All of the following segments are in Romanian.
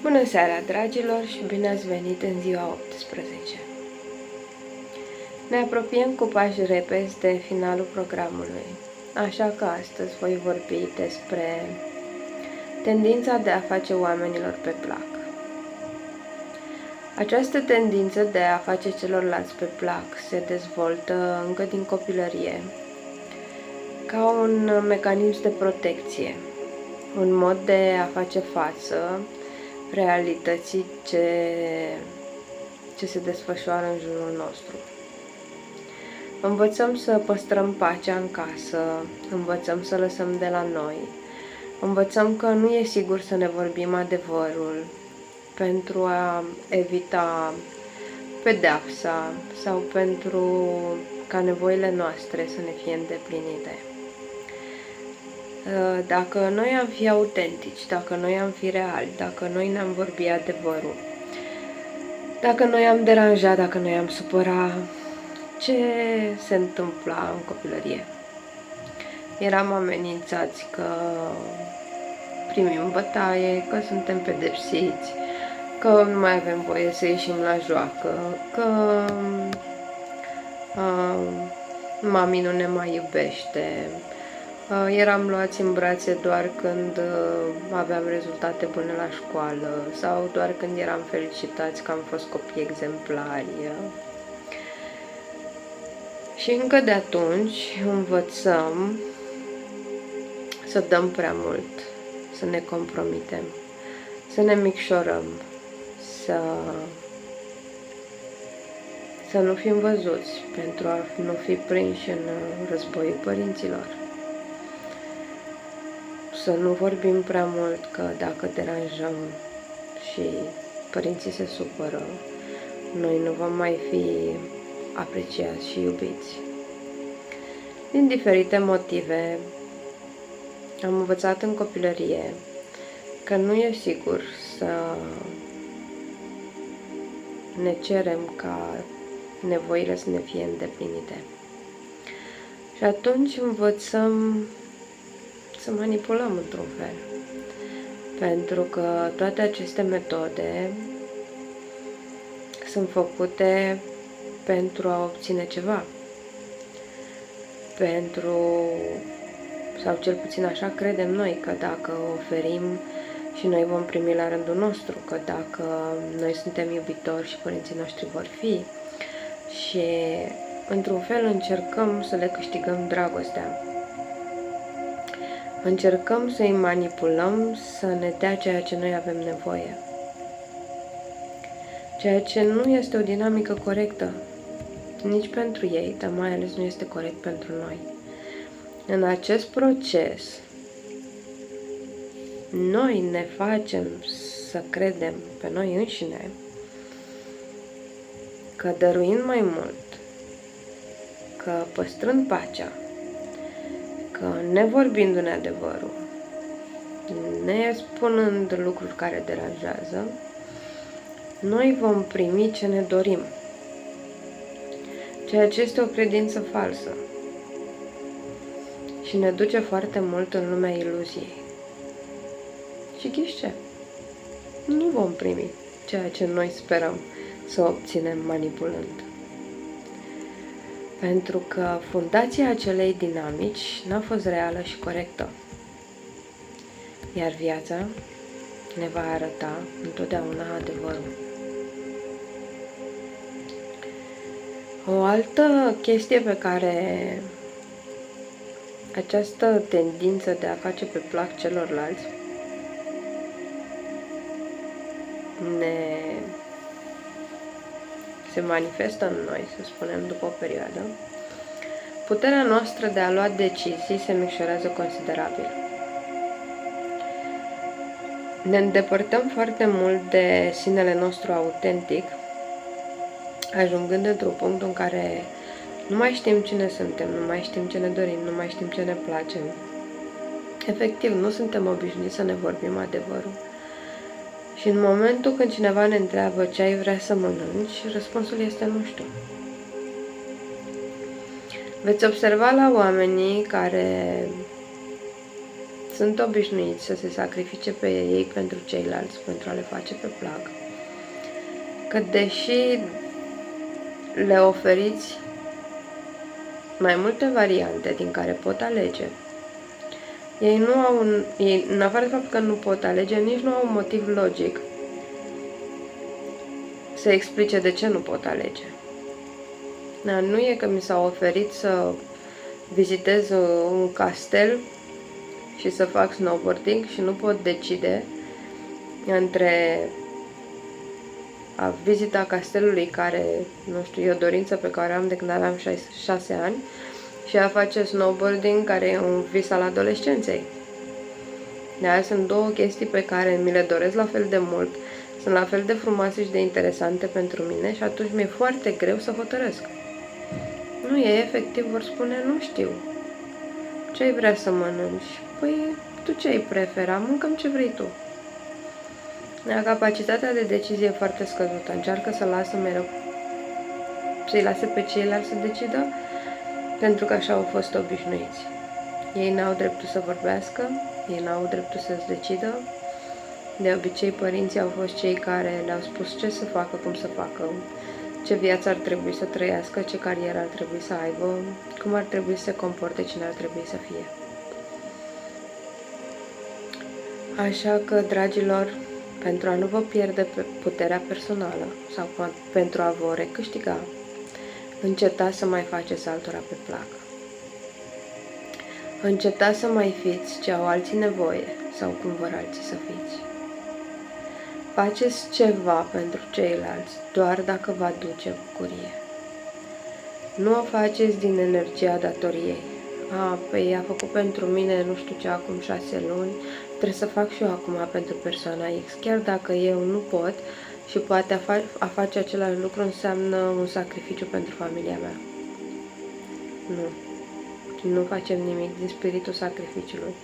Bună seara, dragilor, și bine ați venit în ziua 18. Ne apropiem cu pași repezi de finalul programului, așa că astăzi voi vorbi despre tendința de a face oamenilor pe plac. Această tendință de a face celorlalți pe plac se dezvoltă încă din copilărie, ca un mecanism de protecție, un mod de a face față realității ce se desfășoară în jurul nostru. Învățăm să păstrăm pacea în casă, învățăm să lăsăm de la noi, învățăm că nu e sigur să ne vorbim adevărul pentru a evita pedeapsa sau pentru ca nevoile noastre să ne fie îndeplinite. Dacă noi am fi autentici, dacă noi am fi reali, dacă noi ne-am vorbit adevărul, dacă noi am deranjat, dacă noi am supărat, ce se întâmpla în copilărie? Eram amenințați că primim bătaie, că suntem pedepsiți, că nu mai avem voie să ieșim la joacă, că mami nu ne mai iubește. Eram luați în brațe doar când aveam rezultate bune la școală sau doar când eram felicitați că am fost copii exemplari. Și încă de atunci învățăm să dăm prea mult, să ne compromitem, să ne micșorăm, să nu fim văzuți pentru a nu fi prinși în războiul părinților. Să nu vorbim prea mult, că dacă deranjăm și părinții se supără, noi nu vom mai fi apreciați și iubiți. Din diferite motive, am învățat în copilărie că nu e sigur să ne cerem ca nevoile să ne fie îndeplinite. Și atunci învățăm să manipulăm într-un fel. Pentru că toate aceste metode sunt făcute pentru a obține ceva. Sau cel puțin așa credem noi, că dacă oferim și noi vom primi la rândul nostru, că dacă noi suntem iubitori și părinții noștri vor fi, și într-un fel încercăm să le câștigăm dragostea. Încercăm să-i manipulăm să ne dea ceea ce noi avem nevoie. Ceea ce nu este o dinamică corectă, nici pentru ei, dar mai ales nu este corect pentru noi. În acest proces, noi ne facem să credem pe noi înșine că dăruind mai mult, că păstrând pacea, că nevorbindu-ne adevărul, ne spunând lucruri care deranjează, noi vom primi ce ne dorim. Ceea ce este o credință falsă și ne duce foarte mult în lumea iluziei. Și ghiși ce? Nu vom primi ceea ce noi sperăm să obținem manipulând. Pentru că fundația acelei dinamici n-a fost reală și corectă. Iar viața ne va arăta întotdeauna adevărul. O altă chestie pe care această tendință de a face pe plac celorlalți se manifestă în noi, să spunem, după o perioadă, puterea noastră de a lua decizii se micșorează considerabil. Ne îndepărtăm foarte mult de sinele nostru autentic, ajungând într-un punct în care nu mai știm cine suntem, nu mai știm ce ne dorim, nu mai știm ce ne place. Efectiv, nu suntem obișnuiți să ne vorbim adevărul. Și în momentul când cineva ne întreabă ce ai vrea să mănânci, răspunsul este nu știu. Veți observa la oamenii care sunt obișnuiți să se sacrifice pe ei pentru ceilalți, pentru a le face pe plac. Că deși le oferiți mai multe variante din care pot alege, ei nu au în afară de faptul că nu pot alege, nici nu au un motiv logic să explice de ce nu pot alege. Da, nu e că mi s-a oferit să vizitez un castel și să fac snowboarding și nu pot decide între a vizita castelului, care, nu știu, e o dorință pe care o am de când aveam 6 ani, și a face snowboarding, care e un vis al adolescenței. De aia sunt două chestii pe care mi le doresc la fel de mult, sunt la fel de frumoase și de interesante pentru mine și atunci mi-e foarte greu să hotărăsc. Nu e, efectiv, vor spune, nu știu. Ce ai vrea să mănânci? Păi, tu ce ai prefera? Mâncăm ce vrei tu. Capacitatea de decizie e foarte scăzută. Încearcă să lasă mereu, să-i lase pe ceilalți să decidă, pentru că așa au fost obișnuiți. Ei n-au dreptul să vorbească, ei n-au dreptul să-ți decidă. De obicei, părinții au fost cei care le-au spus ce să facă, cum să facă, ce viață ar trebui să trăiască, ce carieră ar trebui să aibă, cum ar trebui să se comporte, cine ar trebui să fie. Așa că, dragilor, pentru a nu vă pierde puterea personală sau pentru a vă recâștiga, încetați să mai faceți altora pe plac. Încetați să mai fiți ce au alții nevoie sau cum vor alții să fiți. Faceți ceva pentru ceilalți doar dacă vă aduce bucurie. Nu o faceți din energia datoriei. Păi a făcut pentru mine nu știu ce acum 6 luni, trebuie să fac și eu acum pentru persoana X, chiar dacă eu nu pot și poate a face același lucru înseamnă un sacrificiu pentru familia mea. Nu facem nimic din spiritul sacrificiului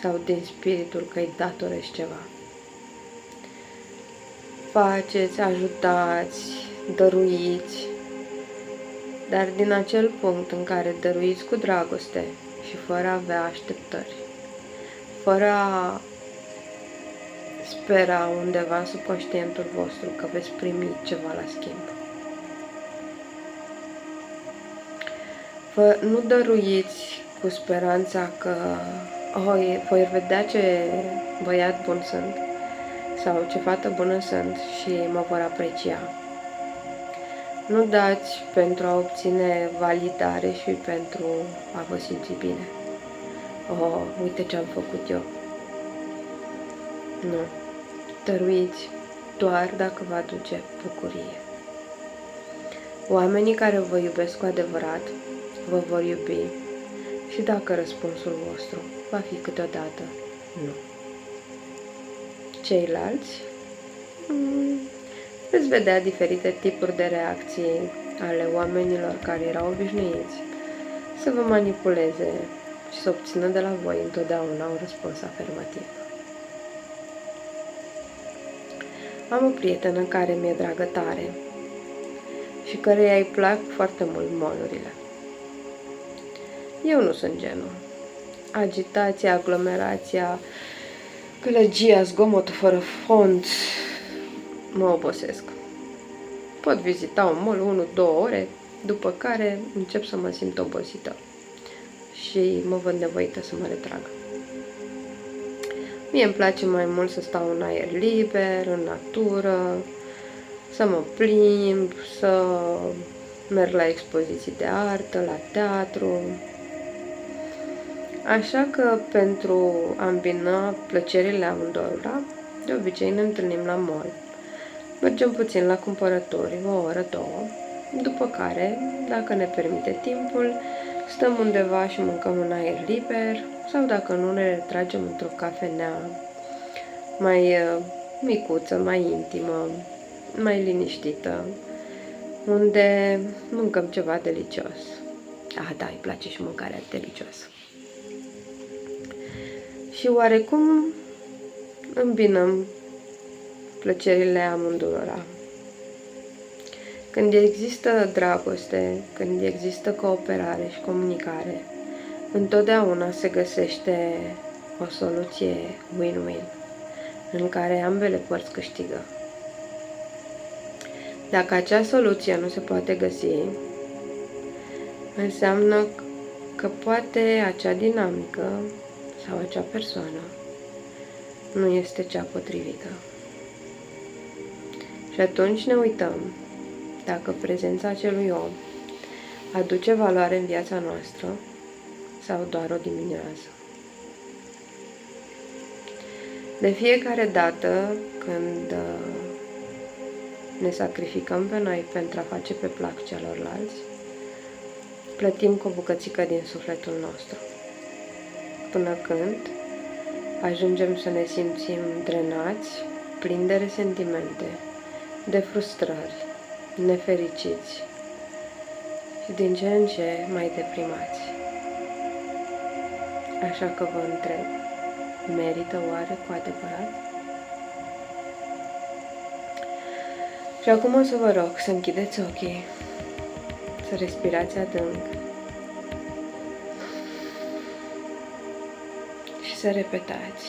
sau din spiritul că îi datorezi ceva. Faceți, ajutați, dăruiți, dar din acel punct în care dăruiți cu dragoste și fără a avea așteptări, fără a spera undeva în subconștientul vostru că veți primi ceva la schimb. Nu dăruiți cu speranța că voi vedea ce băiat bun sunt sau ce fată bună sunt și mă vor aprecia. Nu dați pentru a obține validare și pentru a vă simți bine. Uite ce am făcut eu. Nu. Dăruiți doar dacă vă aduce bucurie. Oamenii care vă iubesc cu adevărat vă vor iubi și dacă răspunsul vostru va fi câteodată nu. Ceilalți veți vedea diferite tipuri de reacții ale oamenilor care erau obișnuiți să vă manipuleze și să obțină de la voi întotdeauna un răspuns afirmativ. Am o prietenă care mi-e dragă tare și căreia îi plac foarte mult molurile. Eu nu sunt genul. Agitația, aglomerația, gălăgia, zgomotul fără fond mă obosesc. Pot vizita un mall 1-2 ore, după care încep să mă simt obosită și mă văd nevoită să mă retrag. Mie îmi place mai mult să stau în aer liber, în natură, să mă plimb, să merg la expoziții de artă, la teatru. Așa că pentru a îmbina plăcerile amândurora, de obicei ne întâlnim la mall. Mergem puțin la cumpărături, o oră, 2, după care, dacă ne permite timpul, stăm undeva și mâncăm în aer liber sau dacă nu, ne retragem într-o cafenea mai micuță, mai intimă, mai liniștită, unde mâncăm ceva delicios. Da, îi place și mâncarea delicioasă. Și oarecum îmbinăm plăcerile amândurora. Când există dragoste, când există cooperare și comunicare, întotdeauna se găsește o soluție win-win, în care ambele părți câștigă. Dacă acea soluție nu se poate găsi, înseamnă că poate acea dinamică sau acea persoană nu este cea potrivită. Și atunci ne uităm dacă prezența acelui om aduce valoare în viața noastră sau doar o diminuează. De fiecare dată când ne sacrificăm pe noi pentru a face pe plac celorlalți, plătim cu o bucățică din sufletul nostru, până când ajungem să ne simțim drenați, plini de resentimente, de frustrări, nefericiți și din ce în ce mai deprimați. Așa că vă întreb, merită oare cu adevărat? Și acum o să vă rog să închideți ochii, să respirați adânc și să repetați.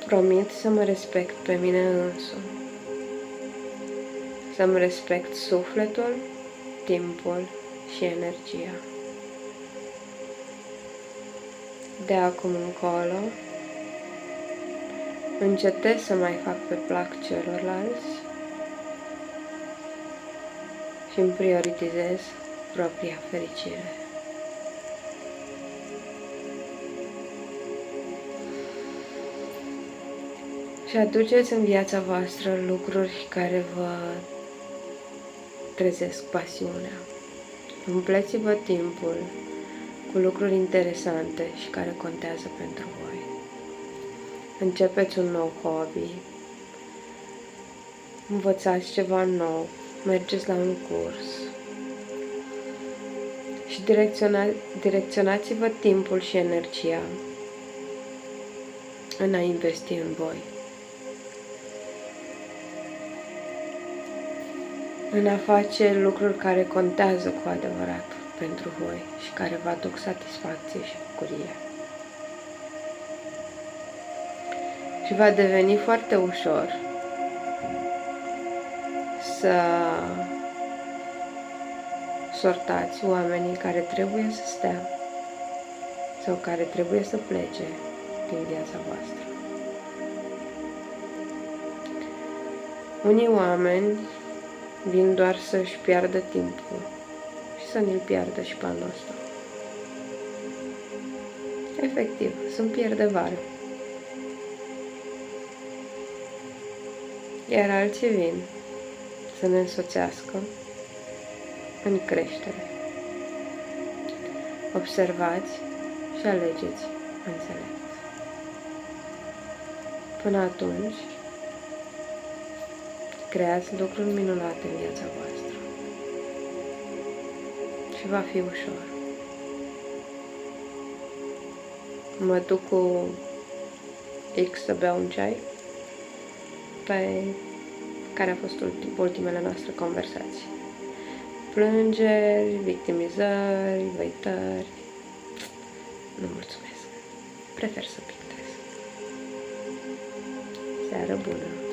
Promit să mă respect pe mine însumi, să-mi respect sufletul, timpul și energia. De acum încolo, încetez să mai fac pe plac celorlalți și îmi prioritizez propria fericire. Și aduceți în viața voastră lucruri care vă trezesc pasiunea. Umpleți-vă timpul cu lucruri interesante și care contează pentru voi. Începeți un nou hobby, învățați ceva nou, mergeți la un curs și direcționați-vă timpul și energia în a investi în voi, în a face lucruri care contează cu adevărat pentru voi și care vă aduc satisfacție și bucurie. Și va deveni foarte ușor să sortați oamenii care trebuie să stea sau care trebuie să plece din viața voastră. Unii oameni vin doar să-și piardă timpul și să ne-l piardă și pe al nostru. Efectiv, sunt pierde vară. Iar alții vin să ne însoțească în creștere. Observați și alegeți înțelept. Până atunci, creați lucruri minunate în viața voastră și va fi ușor. Mă duc cu X să beau un ceai, pe care a fost ultimele noastre conversații. Plângeri, victimizări, văitări. Nu mulțumesc. Prefer să pictez. Seară bună!